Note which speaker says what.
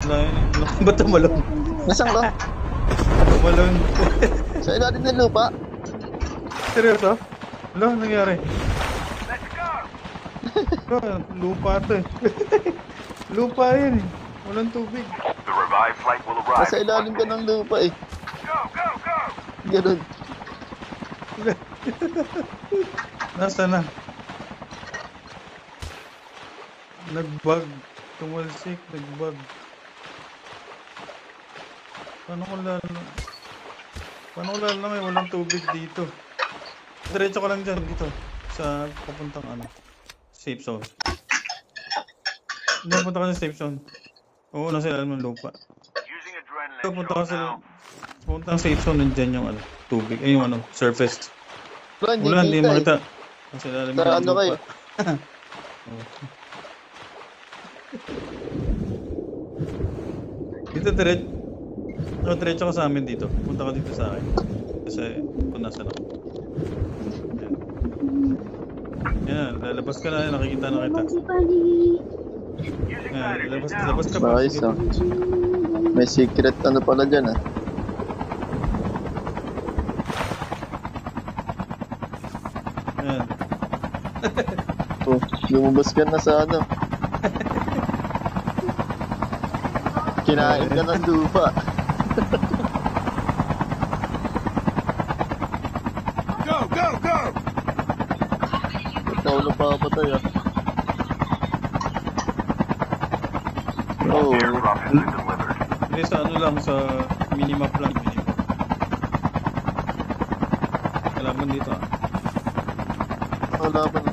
Speaker 1: Layo na. Ba't tumalon?
Speaker 2: Nasaan ka?
Speaker 1: Tumalon.
Speaker 2: Sa ilalim ng lupa?
Speaker 1: Seryoso? Wala, nangyari? Lupa to eh. Lupa yun eh. Walang tubig.
Speaker 2: Nasa ilalim ka ng lupa eh. Ganun.
Speaker 1: Nasa na? Nag-bug. Tumalsik, nag-bug. Paano ko lalamay? Walang tubig dito. Diretso ka lang dyan, dito. Sa papuntang ano. Safe zone. Hindi, punta ka sa safe zone. Oo, nasa ilalim ng lupa. Punta ka sa safe zone, nandyan yung ano, tubig. Ay, yung ano, surface. Wala, hindi makita. Nasa ilalim ng lupa.
Speaker 2: Kayo?
Speaker 1: Dito, diretso ka sa amin dito. Punta ka dito sa akin. Kasi kung nasan ako. Yan, lalabas ka na, nakikita na kita. Yan, labas ka pa.
Speaker 2: Nice, ah. May secret ano pala dyan, ah.
Speaker 1: Yan.
Speaker 2: Oh, lumabas ka na sa ano. Kinain ka ng lupa.
Speaker 3: Go!
Speaker 2: Ikaw na papatay, ah. Oh.
Speaker 1: Hindi, sa ano lang, sa minimap lang. Kalaban dito, ah.
Speaker 2: Wala pa